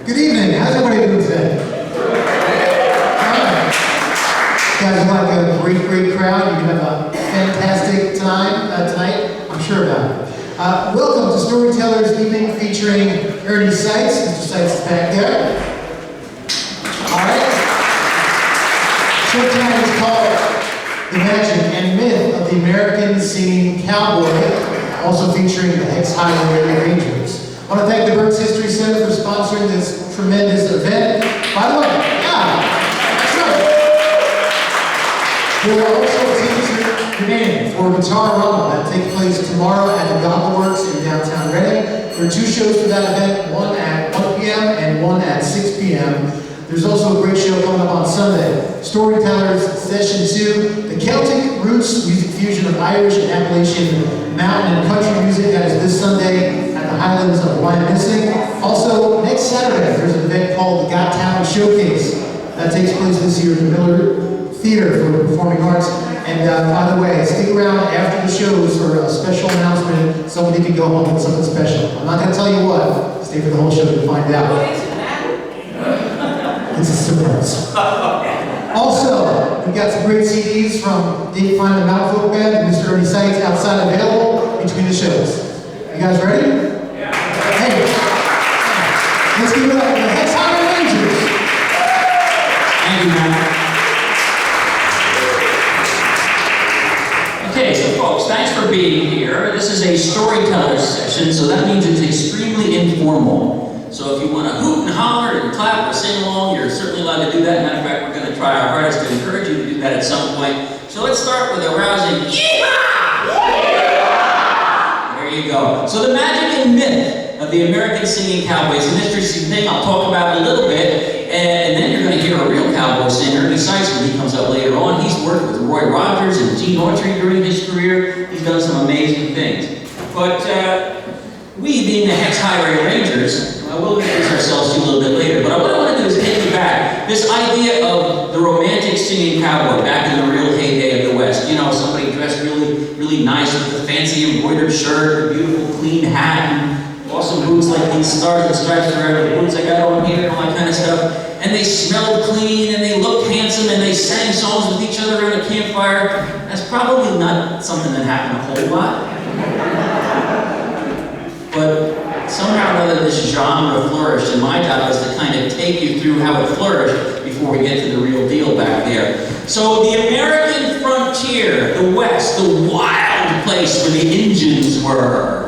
Good evening. How's everybody doing today? Alright. You guys are like a great crowd. You're going to have a fantastic time tonight. I'm sure about it. Welcome to Storytellers Evening featuring Ernie Seitz. Mr. Seitz is back there. Alright. Show tonight is called The Magic and Myth of the American Singing Cowboy, also featuring the Hex Highway Rangers. I want to thank the Berks History Center for sponsoring this tremendous event. By the way, that's right. There are also tickets remaining for Guitar Rumble that take place tomorrow at the Gobbleworks in downtown Reading. There are 2 shows for that event, one at 1 p.m. and one at 6 p.m. There's also a great show coming up on Sunday. Storytellers Session 2, the Celtic Roots music fusion of Irish and Appalachian mountain and country music. That is this Sunday at the Highlands of Wyomissing. Also, next Saturday, there's an event called the Got Talent Showcase. That takes place this year at the Miller Theater for the Performing Arts. And by the way, stick around after the shows for a special announcement. Somebody can go home with something special. I'm not going to tell you what. Stay for the whole show to find out. It's a surprise. Also, we've got some great CDs from Dave Fine and the Mountain Folk Band and Mr. Ernie Seitz outside available between the shows. You guys ready? Yeah. Hey, let's give it up for the Hex Highway Rangers. Thank you, man. Okay, so folks, thanks for being here. This is a storyteller session, so that means it's extremely informal. So if you want to hoot and holler and clap or sing along, you're certainly allowed to do that. Matter of fact, we're going to try our hardest to encourage you to do that at some point. So let's start with a rousing yeehaw! There you go. So the magic and myth of the American Singing Cowboy is an interesting thing. I'll talk about it a little bit, and then you're going to hear a real cowboy singer, Ernie Seitz, when he comes up later on. He's worked with Roy Rogers and Gene Autry during his career. He's done some amazing things. But we, being the Hex Highway Rangers, we'll introduce ourselves to you a little bit later, but what I want to do is take you back. This idea of the romantic singing cowboy back in the real heyday of the West. You know, somebody dressed really nice with a fancy embroidered shirt, a beautiful clean hat, and awesome boots like these stars and stripes forever, the boots I got on here and all that kind of stuff. And they smelled clean, and they looked handsome, and they sang songs with each other around a campfire. That's probably not something that happened a whole lot. But somehow or other this genre flourished, and my job is to kind of take you through how it flourished before we get to the real deal back there. So the American frontier, the West, the wild place where the Indians were.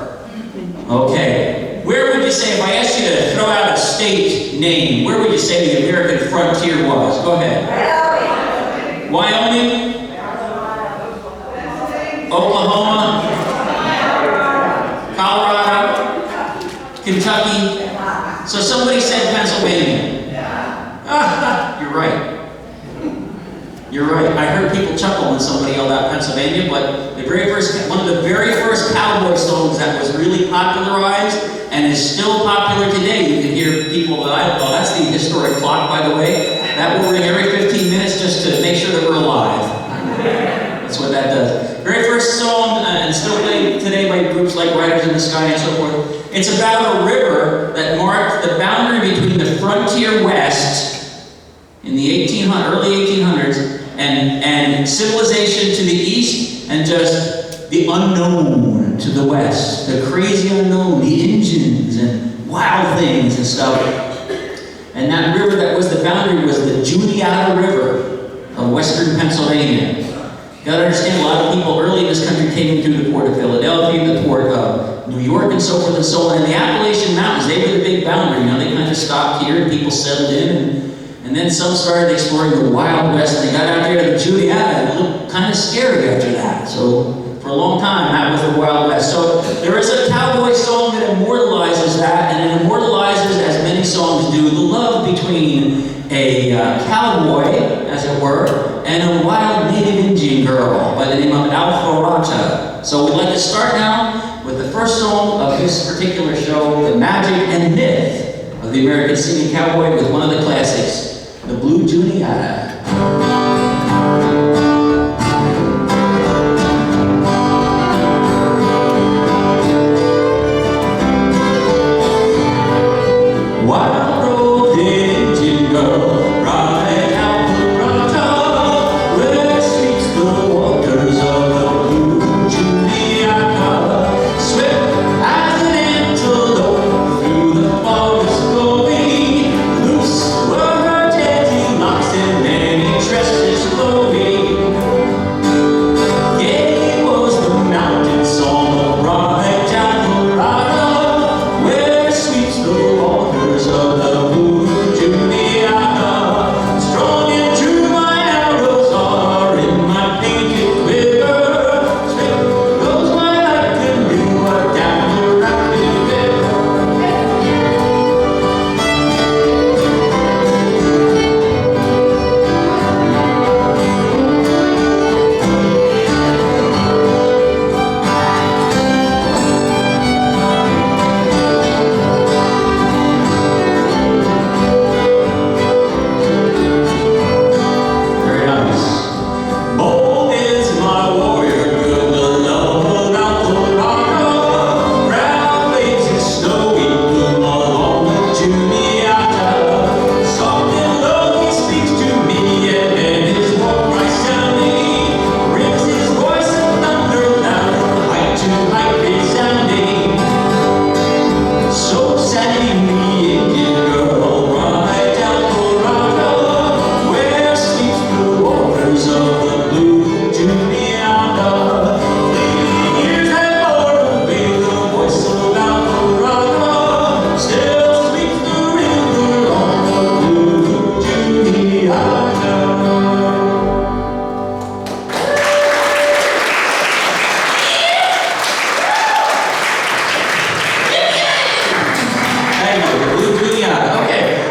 Okay, where would you say, if I asked you to throw out a state name, where would you say the American frontier was? Go ahead. Wyoming? Oklahoma? Colorado? Kentucky? So somebody said Pennsylvania. You're right. You're right. I heard people chuckle when somebody yelled out Pennsylvania, but one of the very first cowboy songs that was really popularized and is still popular today. You can hear people that's the historic clock, by the way. That will ring every 15 minutes just to make sure that we're alive. That's what that does. Very first song, and still played today by groups like Riders in the Sky and so forth. It's about a river that marked the boundary between the frontier West in the early 1800s and civilization to the east, and just the unknown to the west, the crazy unknown, the Indians and wild things and stuff. And that river that was the boundary was the Juniata River of western Pennsylvania. You gotta understand, a lot of people early in this country came through the port of Philadelphia, the port of New York, and so forth and so on. And the Appalachian Mountains, they were the big boundary. You know, they kind of stopped here and people settled in, and then some started exploring the Wild West, and they got out there to the Juniata, and it looked kind of scary after that. So for a long time, that was the Wild West. So there is a cowboy song that immortalizes that, and it immortalizes, as many songs do, the love between a cowboy, as it were, and a wild native Indian girl by the name of Alpharetta. So we'd like to start now with the first song of this particular show, The Magic and Myth of the American Singing Cowboy, with one of the classics, the Blue Juniata. Wild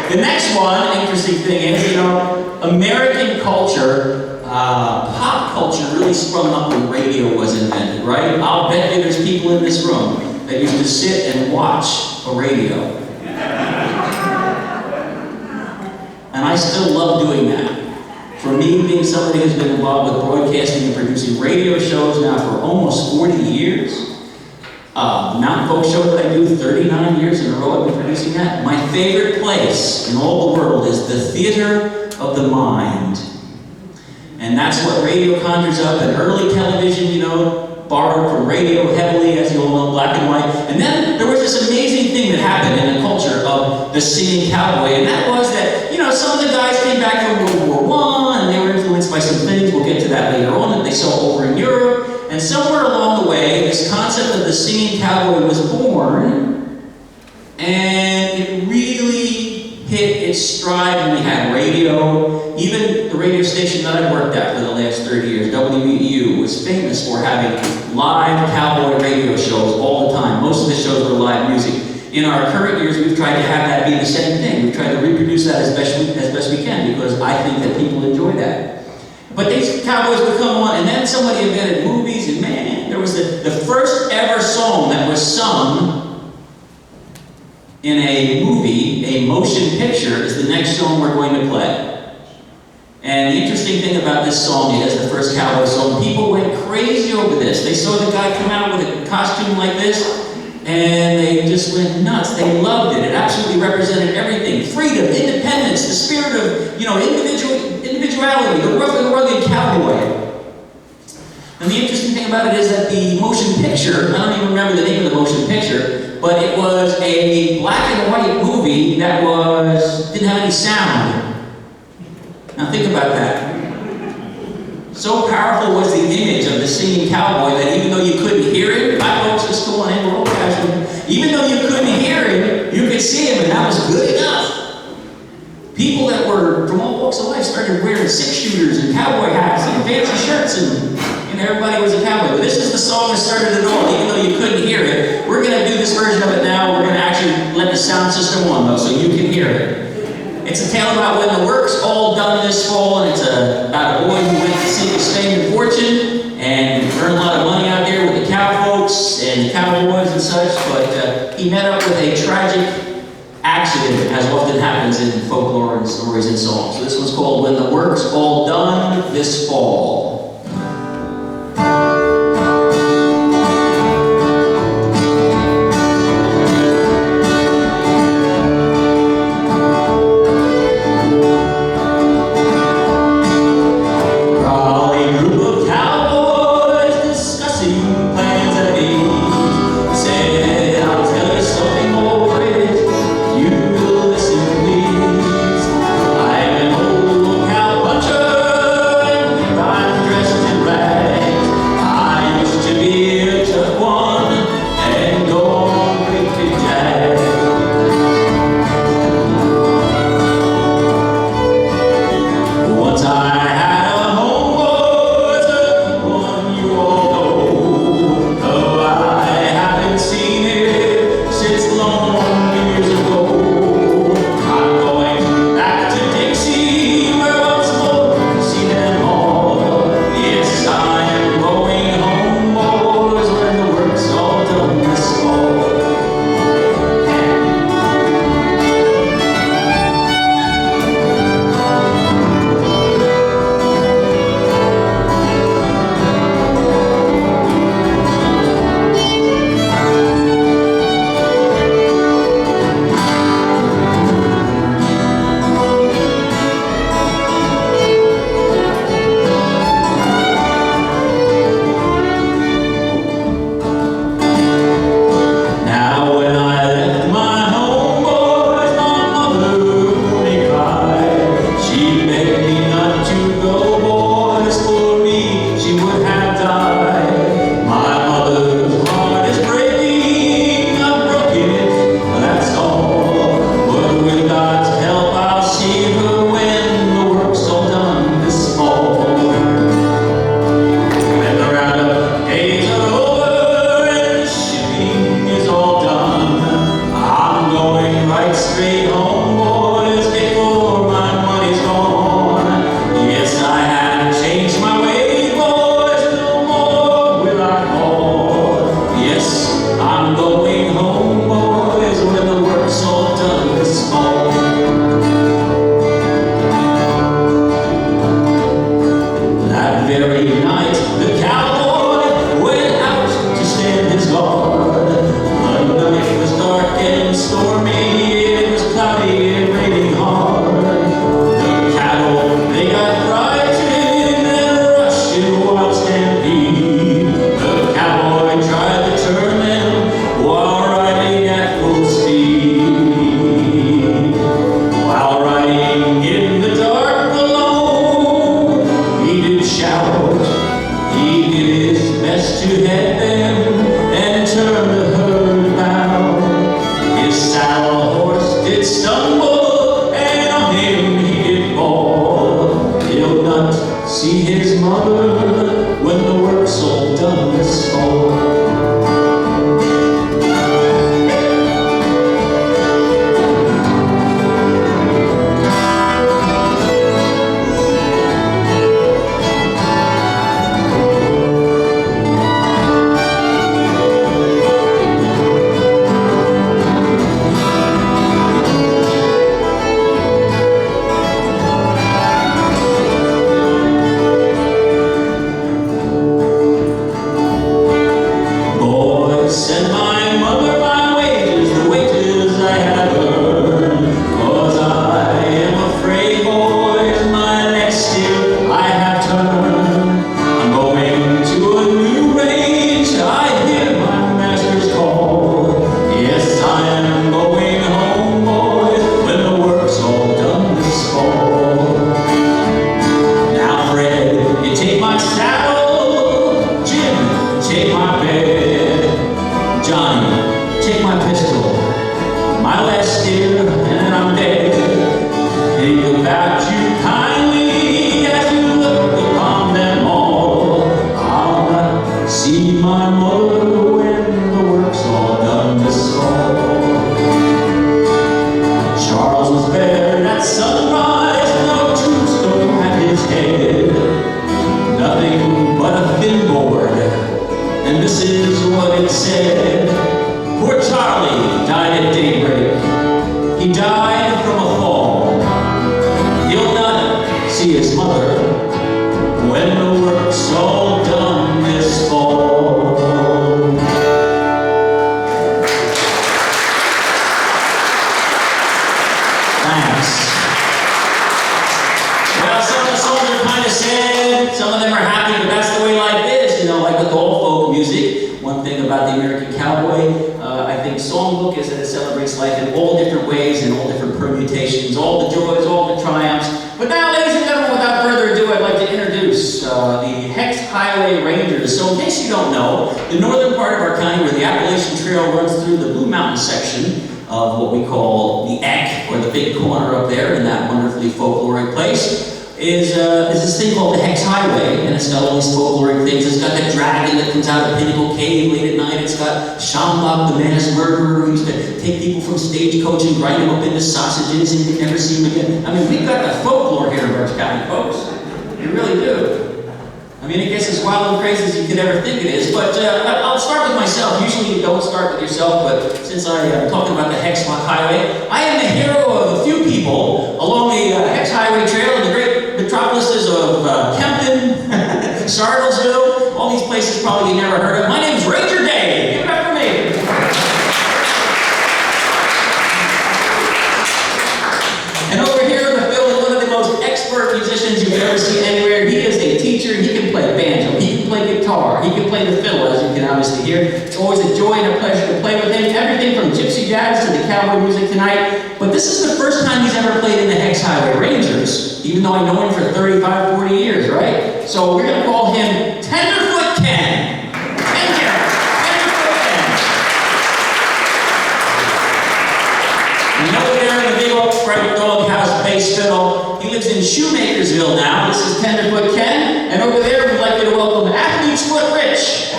The next one, interesting thing is, American culture, pop culture really sprung up when radio was invented, right? I'll bet you there's people in this room that used to sit and watch a radio. And I still love doing that. For me, being somebody who's been involved with broadcasting and producing radio shows now for almost 40 years, Mountain Folk show that I do 39 years in a row, I've been producing that. My favorite place in all the world is the theater of the mind. And that's what radio conjures up, and early television, borrowed from radio heavily, as you all know, black and white. And then there was this amazing thing that happened in the culture of the singing cowboy, and that was that, some of the guys came back from World War I, and they were influenced by some things, we'll get to that later on, that they saw over in Europe. And somewhere along the way, this concept of the singing cowboy was born, and it really hit its stride when we had radio. Even the radio station that I worked at for the last 30 years, WBU, was famous for having live cowboy radio shows all the time. Most of the shows were live music. In our current years, we've tried to have that be the same thing. We've tried to reproduce that as best we can, because I think that people enjoy that. But these cowboys would come on, and then somebody invented movies, and man, there was the first ever song that was sung in a movie, a motion picture, is the next song we're going to play. And the interesting thing about this song is, the first cowboy song, people went crazy over this. They saw the guy come out with a costume like this, and they just went nuts. They loved it. It absolutely represented everything. Freedom, independence, the spirit of, individuality, the rough and rugged cowboy. And the interesting thing about it is that the motion picture, I don't even remember the name of the motion picture, but it was a black and white movie that didn't have any sound. Now think about that. So powerful was the image of the singing cowboy that even though you couldn't hear him, hi folks, just go on in, we're all casual. Even though you couldn't hear him, you could see him, and that was good enough. People that were from all walks of life started wearing six-shooters and cowboy hats and fancy shirts, and everybody was a cowboy. But this is the song that started it all, even though you couldn't hear it. We're going to do this version of it now. We're going to actually let the sound system on, though, so you can hear it. It's a tale about when the work's all done this fall, and it's about a boy who went to seek his fame and fortune, and earned a lot of money out there with the cow folks and the cowboys and such, but he met up with a tragic accident, as often happens in folklore and stories and songs. So this one's called When the Work's All Done This Fall. I'm an old cowpuncher, see his mother when the work's all done this fall. Thanks. Well, some of the songs are kind of sad, some of them are happy, but that's the way life is, you know, like with all folk music. One thing about the American cowboy, I think songbook is that it celebrates life in all different ways, in all different permutations, all the joys, all the triumphs. But now, ladies and gentlemen, without further ado, I'd like to introduce the Hex Highway Rangers. So in case you don't know, the northern part of our county where the Appalachian Trail runs through the Blue Mountain section of what we call the Eck, or the big corner up there in that wonderfully folkloric place, is this thing called the Hex Highway, and it's got all these folkloric things. It's got the dragon that comes out of Pinnacle Cave late at night. It's got Shambach, the mass murderer, who used to take people from stagecoach and grind them up into sausages, and you'd never see them again. I mean, we've got the folklore here in Berks County, folks. We really do. I mean, I guess as wild and crazy as you could ever think it is, but I'll start with myself. Usually you don't start with yourself, but since I am talking about the Hex Highway, I am the hero of a few people along the Hex Highway Trail in the great metropolises of Kempton, Sardlesville, all these places probably you never heard of. My name is Ranger Dave. Give it up for me. And over here in the field is one of the most expert musicians you've ever seen anywhere. He is a teacher. He can play banjo. He can play guitar. He can play the fiddle, as you can obviously hear. It's always a joy and a pleasure to play with him. Everything from gypsy jazz to the cowboy music tonight. But this is the first time he's ever played in the Hex Highway Rangers, even though I know him for 35, 40 years, right? So we're going to call him Tenderfoot Ken. Thank you. Tenderfoot Ken. And over there in the big old striped doghouse bass fiddle, he lives in Shoemakersville now. This is Tenderfoot Ken. And over there, we'd like you to welcome Athlete's Foot Rich.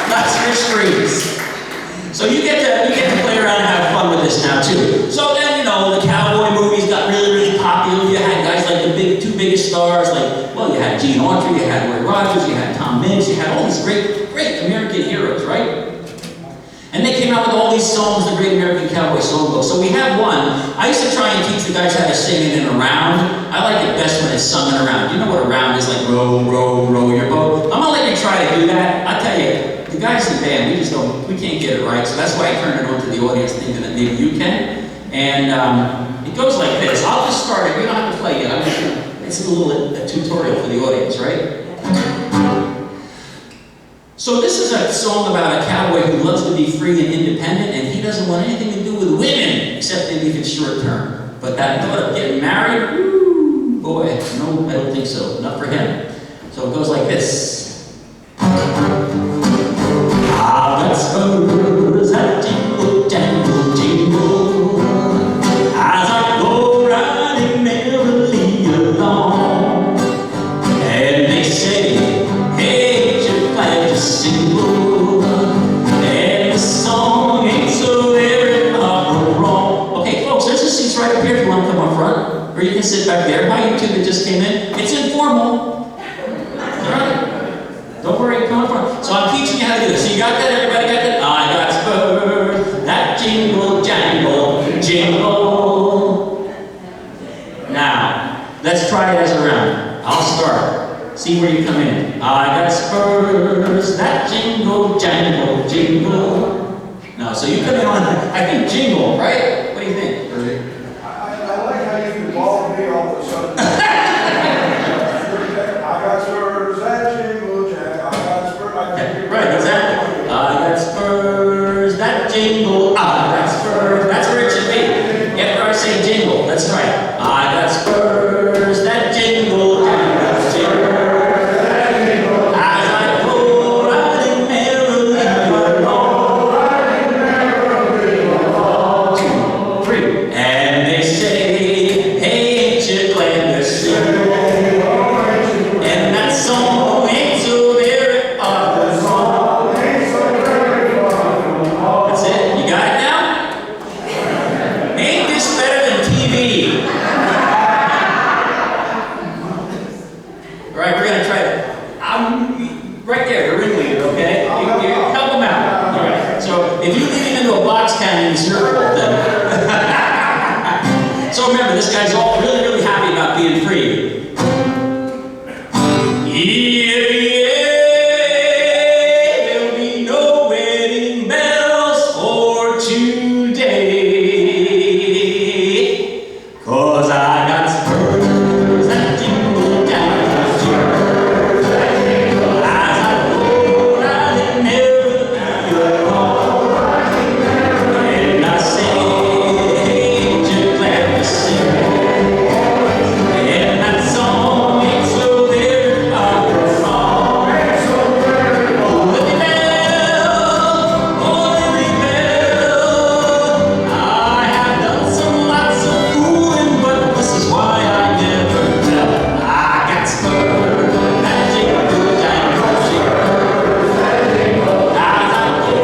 That's your streets. So you get to play around and have fun with this now too. So then, you know, the cowboy movies got really, really popular. You had guys like the two biggest stars, like, well, you had Gene Autry, you had Roy Rogers, you had Tom Mintz, you had all these great American heroes, right? And they came out with all these songs, the Great American Cowboy Songbook. So we have one. I used to try and teach the guys how to sing it in a round. I like it best when it's sung in a round. You know what a round is, like row, row, row your boat. I'm gonna let you try to do that. I tell you, the guys in the band, we can't get it right. So that's why I turned it over to the audience thinking that maybe you can. And it goes like this. I'll just start it. We don't have to play it. It's a little tutorial for the audience, right? So this is a song about a cowboy who loves to be free and independent, and he doesn't want anything to do with women, except maybe if it's short term. But that thought of getting married, woo, boy, no, I don't think so. Not for him. So it goes like this. Ah, that's spurs that jingle, jangle, jingle, as I go riding merrily along. And they say, hey, you're glad you're single, and the song ain't so very far from wrong. Okay, folks, there's a seats right up here if you want to come up front, or you can sit back there. Hi, you two that just came in. It's informal. Don't worry, come up front. So I'm teaching you how to do this. So you got that? Everybody got that? I got spurs that jingle, jangle, jingle. Now, let's try it as a round. I'll start. See where you come in. I got spurs that jingle, jangle, jingle. No, so you come in on, I think jingle, right? What do you think? I like how you involve me all of a sudden. I got spurs that jingle, jangle. I got spurs. Right, exactly. I got spurs that jingle. I got spurs. That's where it should be. After I say jingle, that's right. I got spurs that jingle, jingle, jingle. As I go riding merrily along. 2, 3, and they say, hey, ain't you glad to see? And that song ain't so very far from wrong. That's it. You got if you lead him into a box cannon, it's your fault then. So remember, this guy's all really, really happy about being free. There'll be no wedding bells for today, 'cause I got spurs that jingle down the church as I go riding never alone, and I say, ain't you glad to see me? And that song ain't so very far from Living Bell, oh Living Bell. I have done some lots of fooling, but this is why I never tell. I got spurs that jingle down the church as I go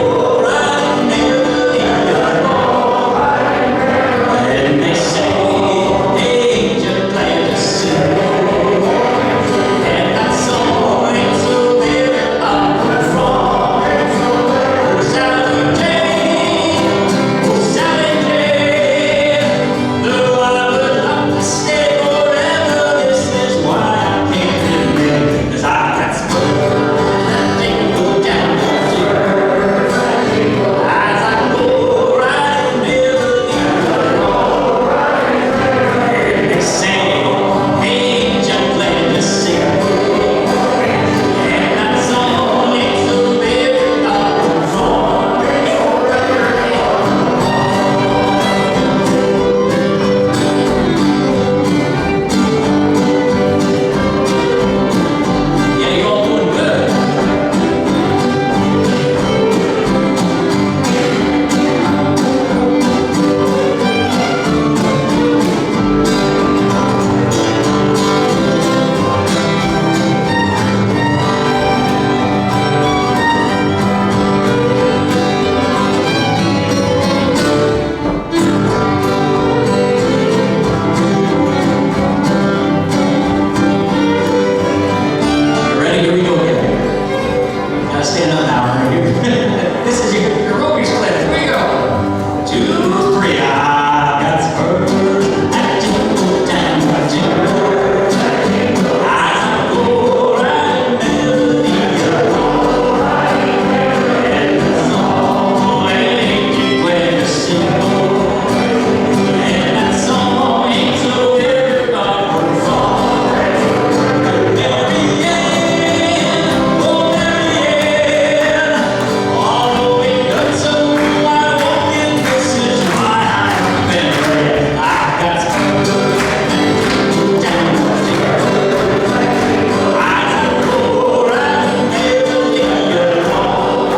riding never alone, and they say, ain't you glad to see me? And that song ain't so very far from Sally Jane, oh Sally Jane. Though I would love to stay forever, this is why I can't remain. 'Cause I got spurs that jingle down the church as I go riding merrily along. And they say, ain't you glad to see me? And that song ain't so very far from Yeah, you all doing good. You ready? Here we go again. Gotta stand up now. This is your Roby's clip. Here we go. 2, 3. I got spurs that jingle down the church as I go riding merrily along. And the song ain't you glad to see me? And that song ain't so very far from Mary Ann, oh Mary Ann. Although we've done so wide walking, this is why I've been married. I got spurs that jingle down the church as I go riding merrily along.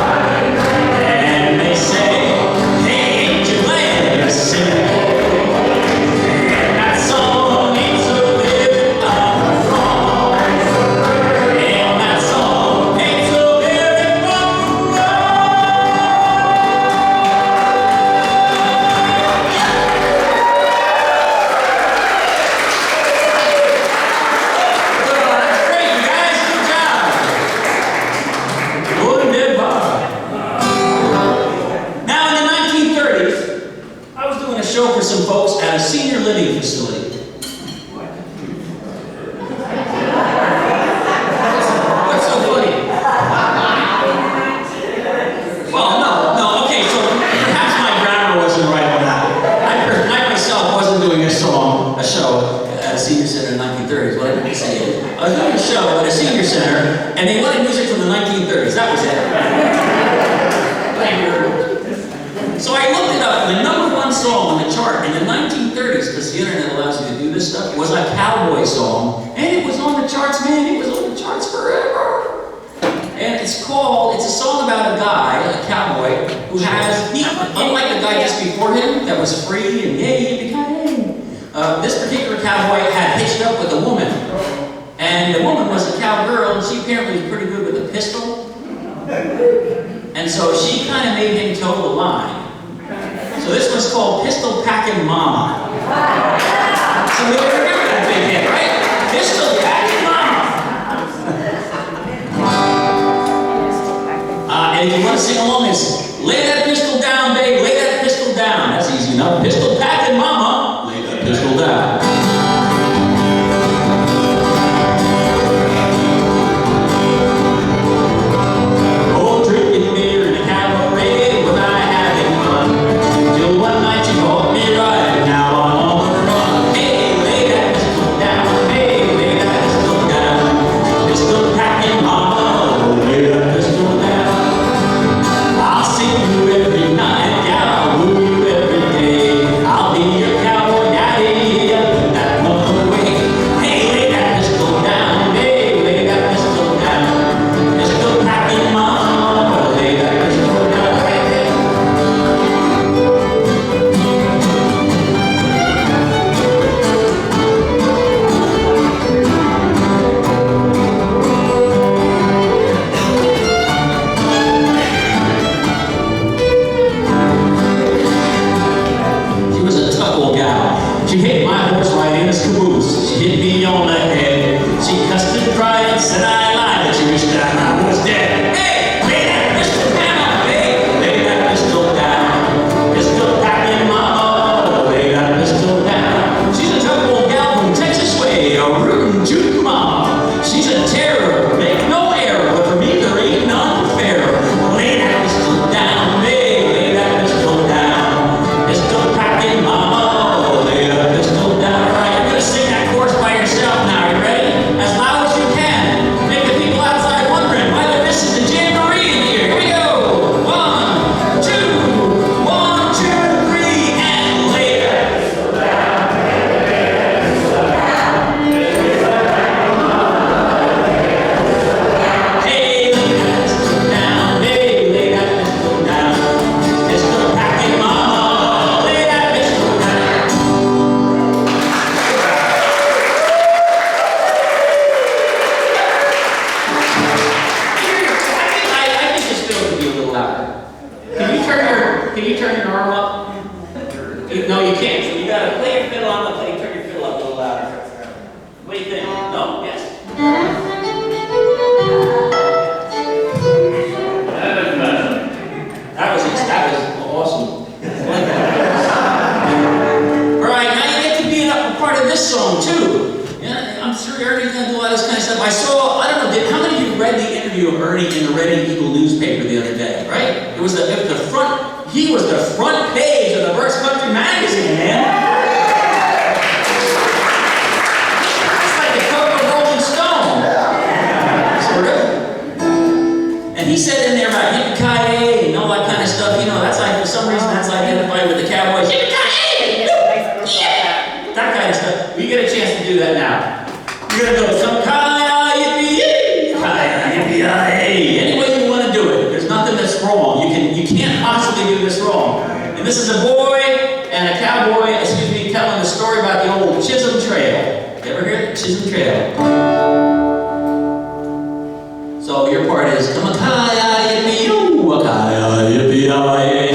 And they say, hey, ain't you glad to see me? And that song ain't so very far from. And that song ain't so very far from. That's great, you guys. Good job. Good and Bob. Now, in the 1930s, I was doing a show for some folks at a senior living facility. What's so funny? Well, no, okay, so perhaps my grammar wasn't right on that. I myself wasn't doing a show at a senior center in the 1930s. What I didn't say is, I was doing a show at a senior center, and they wanted music from the 1930s. That was it. Thank you very much. So I looked it up, and the number one song on the chart in the 1930s, because the internet allows you to do this stuff, was a cowboy song. And it was on the charts, man, it was on the charts forever. And it's a song about a guy, a cowboy, who unlike the guy just before him that was free and yay, this particular cowboy had hitched up with a woman. And the woman was a cowgirl, and she apparently was pretty good with a pistol. And so she kind of made him toe the line. So this was called Pistol Packin' Mama. So we remember that big hit, right? Pistol Packin' Mama. And if you want to sing along, it's lay that pistol can you turn your arm up? No, you can't. So you gotta play your fiddle. I'm gonna play. Turn your fiddle up a little louder. What do you think? No? Yes? That was awesome. All right, now you get to be a part of this song too. Yeah, I'm sure Ernie's gonna do all this kind of stuff. I don't know, how many of you read the interview of Ernie in the Reading Eagle newspaper the other day, right? It was the front, he was the front page of the Berks Country magazine, man. It's like the cover of Rolling Stone. Sort of. And he said in there about yippee-ki-yay and all that kind of stuff, you know, that's like, for some reason, that's identified with the Cowboys. Yippee-ki-yay! Yeah! That kind of stuff. We get a chance to do that now. You're gonna go some ki-yi-yippee-yay! Ki-yi-yippee-yay! Any way you want to do it. There's nothing that's wrong. You can't possibly do this wrong. And this is a boy and a cowboy, telling the story about the old Chisholm Trail. You ever hear the Chisholm Trail? So your part is come a ki-yi-yippee-yoo, a ki-yi-yippee-yay.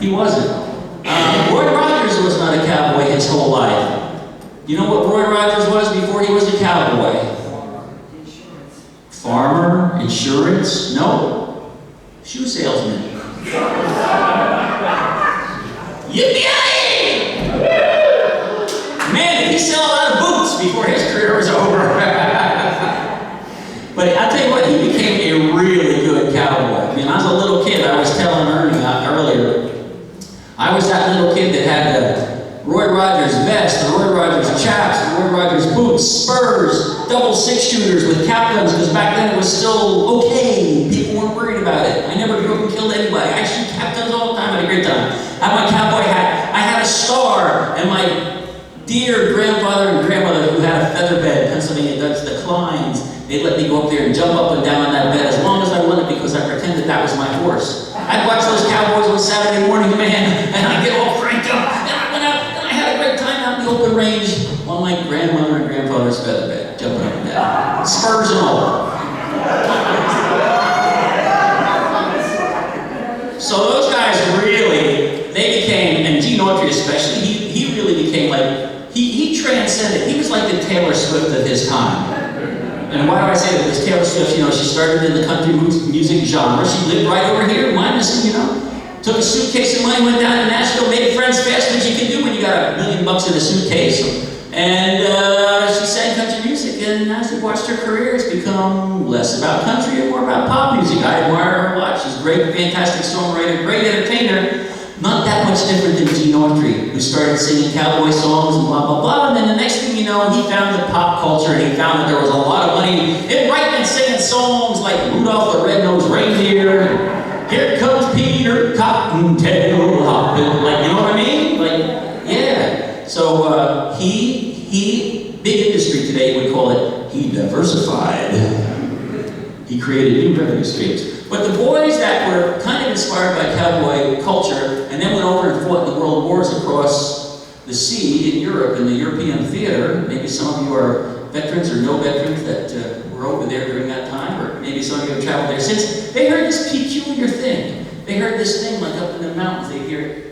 He wasn't. Roy Rogers was not a cowboy his whole life. You know what Roy Rogers was before he was a cowboy? Farmer, insurance, no. Shoe salesman. Yippee! Man, did he sell a lot of boots before his career was over. But I'll tell you what, he became a really good cowboy. I mean, I was a little kid, I was telling Ernie earlier, I was that little kid that had the Roy Rogers vest, the Roy Rogers chaps, the Roy Rogers boots, spurs, double six-shooters with cap guns, because back then it was still okay. People weren't worried about it. I never grew up and killed anybody. I actually shoot cap guns all the time, I had a great time. I had my cowboy hat, I had a star, and my dear grandfather and grandmother who had a feather bed, Pennsylvania Dutch, the Kleins, they let me go up there and jump up and down on that bed as long as I wanted because I pretended that was my horse. I'd watch those cowboys on Saturday morning, man, and I'd get all cranked up, and I went out, and I had a great time out in the open range on my grandmother and grandfather's feather bed, jumping up and down, spurs and all. So those guys really, they became, and Gene Autry especially, he really became like, he transcended, he was like the Taylor Swift of his time. And why do I say that? Because Taylor Swift, you know, she started in the country music genre. She lived right over here in Wyoming, you know. Took a suitcase of money, went down to Nashville, made friends fast as you can do when you got $1 million in a suitcase. And she sang country music, and as we watched her career, it's become less about country and more about pop music. I admire her a lot. She's a great, fantastic songwriter, great entertainer. Not that much different than Gene Autry, who started singing cowboy songs and blah, blah, blah. And then the next thing you know, he found the pop culture and he found that there was a lot of money in writing and singing songs like Rudolph the Red-Nosed Reindeer, and Here Comes Peter Cottontail Hoppin', like, you know what I mean? Like, yeah. So he, big industry today would call it, he diversified. He created new revenue streams. But the boys that were kind of inspired by cowboy culture and then went over and fought in the world wars across the sea in Europe in the European theater, maybe some of you are veterans or no veterans that were over there during that time, or maybe some of you have traveled there since, they heard this peculiar thing. They heard this thing like up in the mountains, they hear it.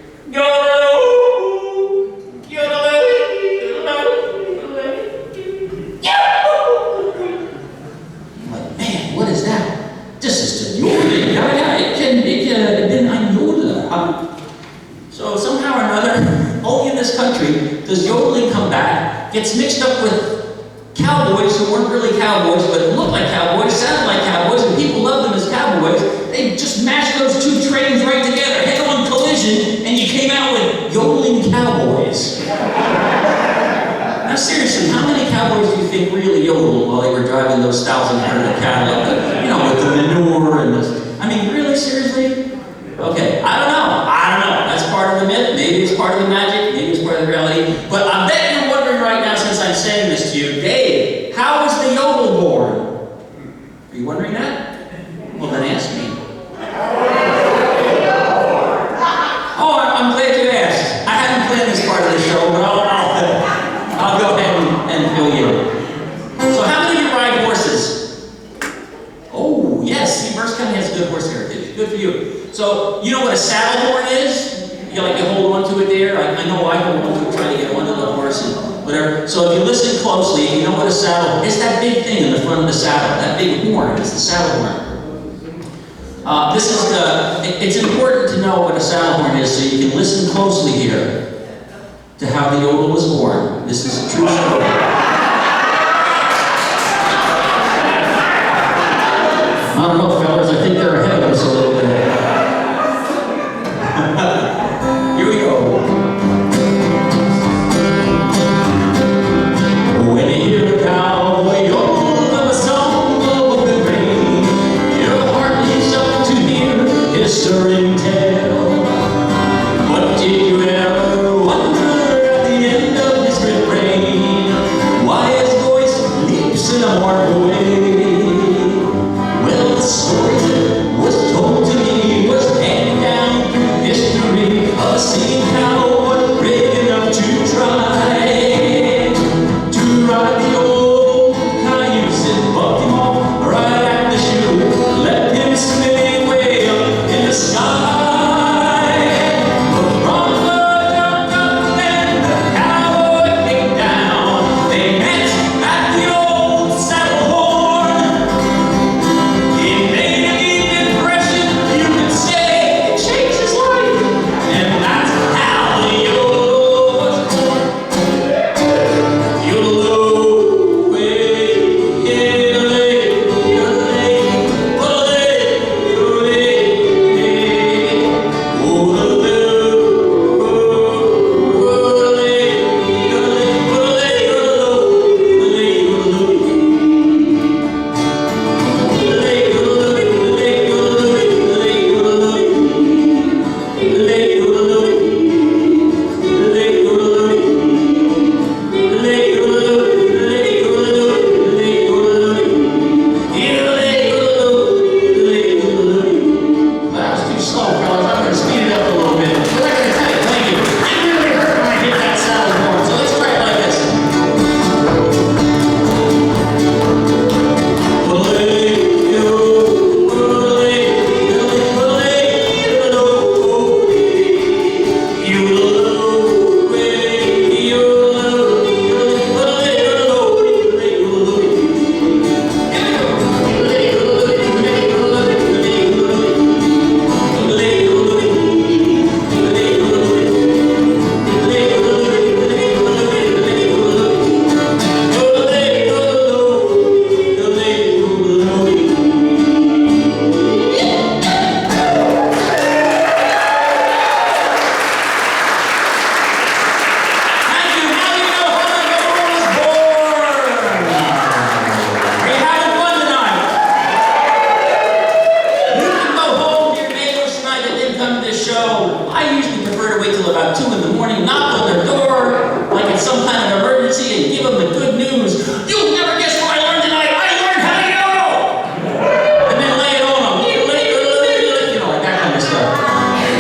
I'm like, man, what is that? This is the yodeling. So somehow or another, only in this country does yodeling come back, gets mixed up with cowboys who weren't really cowboys, but looked like cowboys, sounded like cowboys, and people loved them as cowboys. They just mashed those two trains right together, head-on collision, and you came out with yodeling cowboys. Now seriously, how many cowboys do you think really yodeled while they were driving those 1,000-heard Cadillac? You know, with the manure and this. I mean, really, seriously? Okay, I don't know. That's part of the myth. Maybe it's part of the magic. Maybe it's part of the reality. But I bet you're wondering right now, since I'm saying this to you, Dave, how was the yodel born? Are you wondering that? Well, then ask me. Oh, I'm glad you asked. I hadn't planned this part of the show, but I'll go ahead and fill you in. So how many of you ride horses? Oh, yes. See, Berks County has a good horse heritage. Good for you. So, you know what a saddle horn is? You hold on to it there. I know I hold on to it trying to get onto the horse and whatever. So if you listen closely, you know what a saddle is. It's that big thing in the front of the saddle. That big horn. It's the saddle horn. It's important to know what a saddle horn is so you can listen closely here to how the yodel was born. This is a true story. I don't know, fellas, I think they're ahead of us a little bit. Here we go. When you hear a cowboy yodel of a song of the rain, your heart leaps up to hear his stirring tale. But did you ever wonder at the end of his refrain why his voice leaps in a mark away? Well, the story was told to me was handed down through history of a singing cowboy brave enough to try to ride the old cayuse and buck him off right at the shoe, let him spinning way up in the sky. I usually prefer to wait till about 2 in the morning, knock on their door, like it's some kind of emergency, and give them the good news. You'll never guess what I learned tonight. I learned how to yodel! And then lay it on them. You know, like that kind of stuff.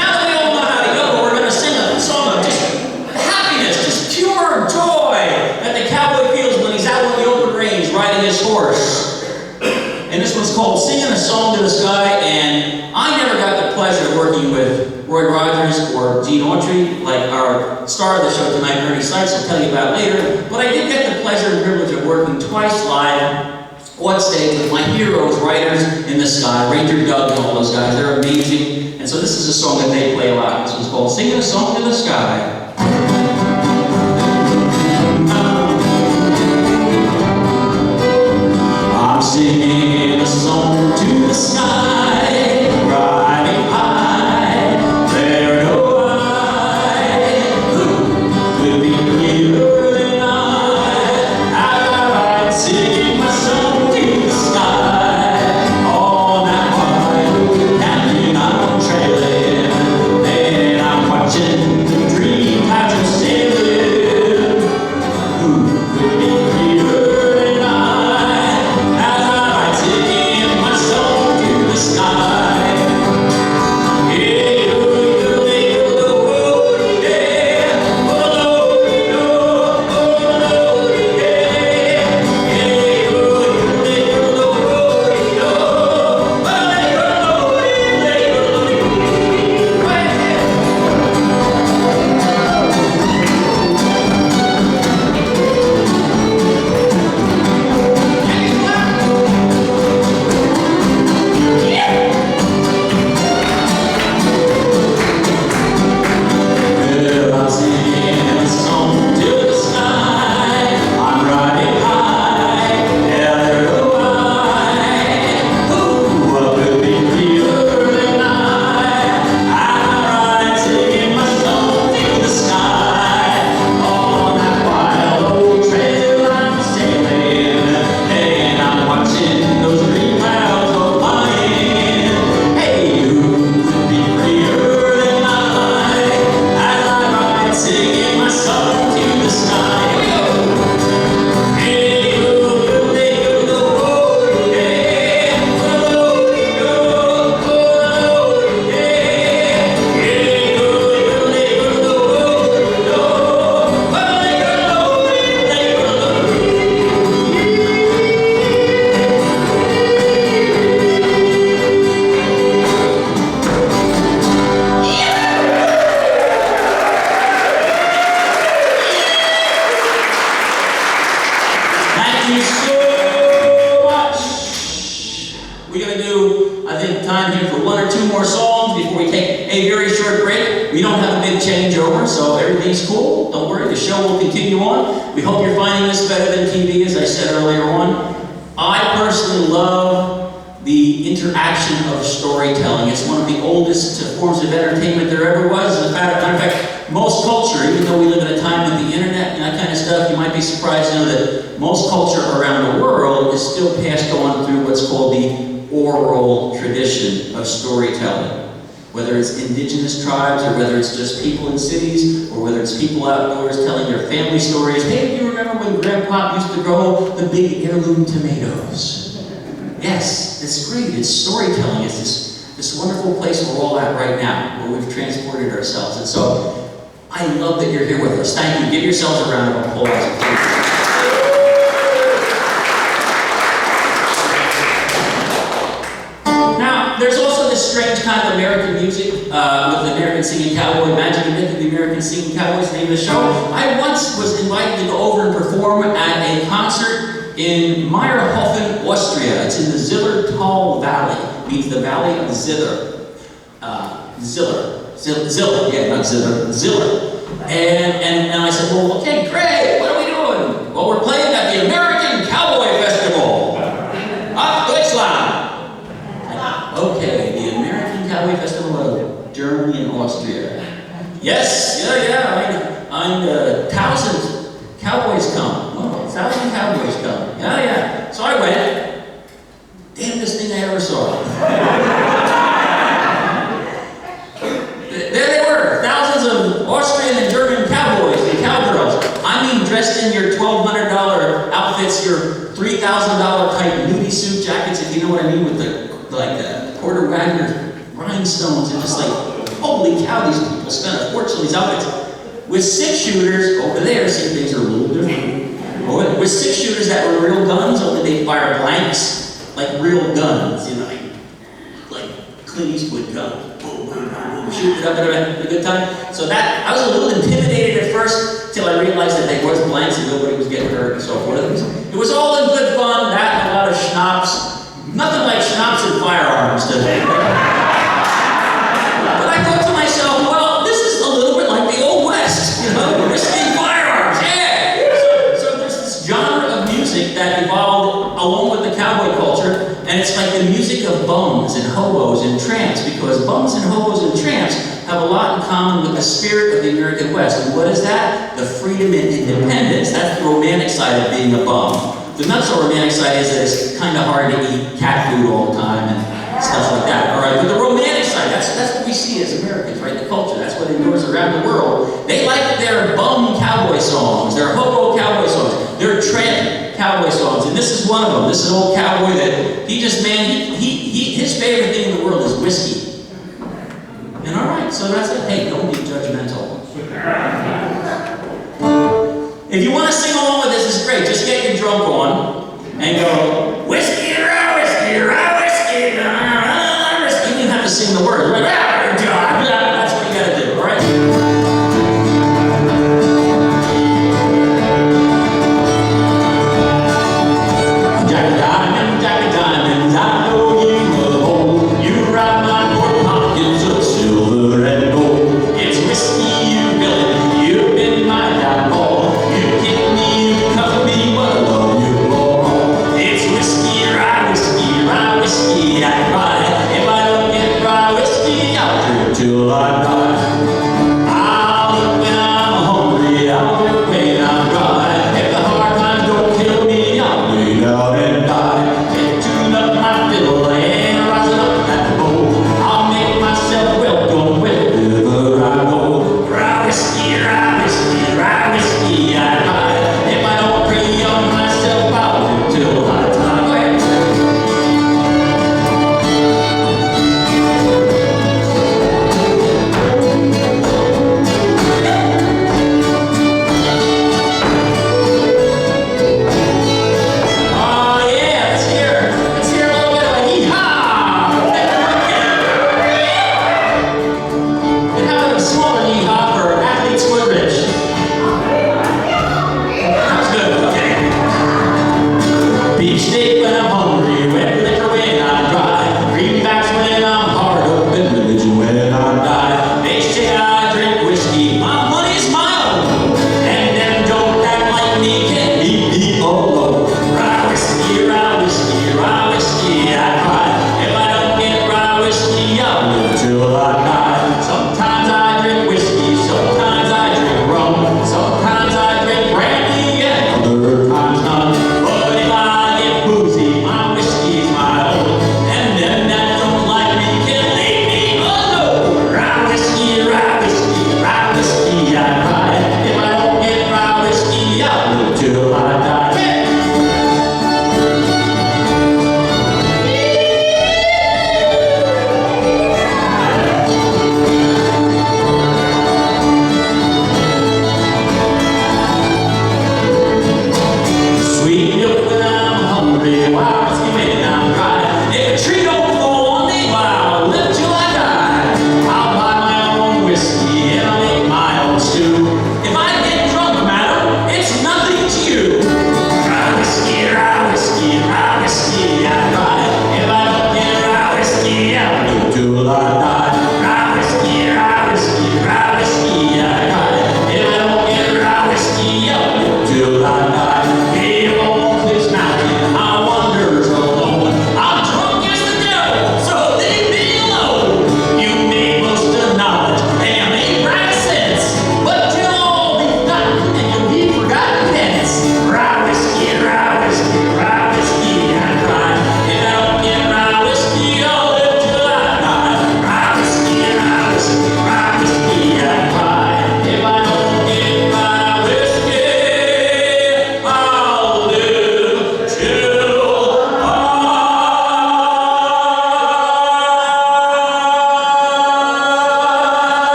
Now that we all know how to yodel, we're going to sing a song of just happiness, just pure joy that the cowboy feels when he's out on the open range riding his horse. And this one's called Singing a Song to the Sky, and I never got the pleasure of working with Roy Rogers or Gene Autry, like our star of the show tonight, Ernie Sykes, I'll tell you about later. But I did get the pleasure and privilege of working twice live on stage with my heroes, writers in the sky, Ranger Doug and all those guys. They're amazing. And so this is a song that they play a lot. This one's called Singing a Song to the Sky. I'm singing a song to the sky, riding high. There no eye who could be clearer than I ride, singing my song to the sky. All that wide canyon I'm trailing, then I'm watching the dream pageant sailing. Who could be clearer? So everything's cool. Don't worry, the show will continue on. We hope you're finding this better than TV, as I said earlier on. I personally love the interaction of storytelling. It's one of the oldest forms of entertainment there ever was. As a matter of fact, most culture, even though we live in a time with the internet and that kind of stuff, you might be surprised to know that most culture around the world is still passed on through what's called the oral tradition of storytelling. Whether it's indigenous tribes, or whether it's just people in cities, or whether it's people outdoors telling their family stories. Hey, do you remember when Grandpa used to grow the big heirloom tomatoes? Yes, it's great. It's storytelling. It's this wonderful place we're all at right now, where we've transported ourselves. And so, I love that you're here with us. Thank you. Give yourselves a round of applause, please. There's also this strange kind of American music with the American Singing Cowboy, Magic and Myth of the American Singing Cowboys, name of the show. I once was invited to go over and perform at a concert in Meyerhofen, Austria. It's in the Zillertal Valley, means the Valley of Ziller. Ziller, yeah, not Ziller, Ziller. And I said, well, okay, great, what are we doing? Well, we're playing at the American Cowboy Festival. Auf Deutschland. Okay, the American Cowboy Festival of Germany and Austria. Yes, yeah, I'm 1,000 cowboys come. Oh, 1,000 cowboys come. Yeah. So I went. Damnedest thing I ever saw. There they were. $3,000 type nudie suit jackets, if you know what I mean, with the Porter Wagner rhinestones, and just like, holy cow, these people spent a fortune on these outfits. With 6-shooters over there, see, things are a little different. With 6-shooters that were real guns, only they fire blanks, like real guns, you know, like Clint Eastwood gun. Boom, boom, boom, boom, shoot it up and a good time. So that, I was a little intimidated at first, till I realized that they was blanks and nobody was getting hurt and so forth. It was all in good fun, that and a lot of schnapps. Nothing like schnapps and firearms today. But I thought to myself, well, this is a little bit like the Old West, you know, risking firearms, yeah! So there's this genre of music that evolved along with the cowboy culture, and it's like the music of bums and hobos and tramps, because bums and hobos and tramps have a lot in common with the spirit of the American West. And what is that? The freedom and independence. That's the romantic side of being a bum. The not so romantic side is that it's kind of hard to eat cat food all the time and stuff like that. All right, but the romantic side, that's what we see as Americans, right? The culture, that's what endures around the world. They like their bum cowboy songs, their hobo cowboy songs, their tramp cowboy songs, and this is one of them. This is an old cowboy that he just, man, his favorite thing in the world is whiskey. And all right, so that's it. Hey, don't be judgmental. If you want to sing along with this, it's great. Just get your drunk on and go, whiskey, rah, whiskey, rah, whiskey, rah, rah, whiskey. You don't even have to sing the words. Right? That's what you got to do, all right? Jack Diamonds, I know you will hold. You rob my poor pockets of silver and gold. It's whiskey, you villain, you've been my downfall. You kick me, you cover me, but I love you more. It's whiskey, rye whiskey, I cry. If I don't get rye whiskey, I'll drink till I die.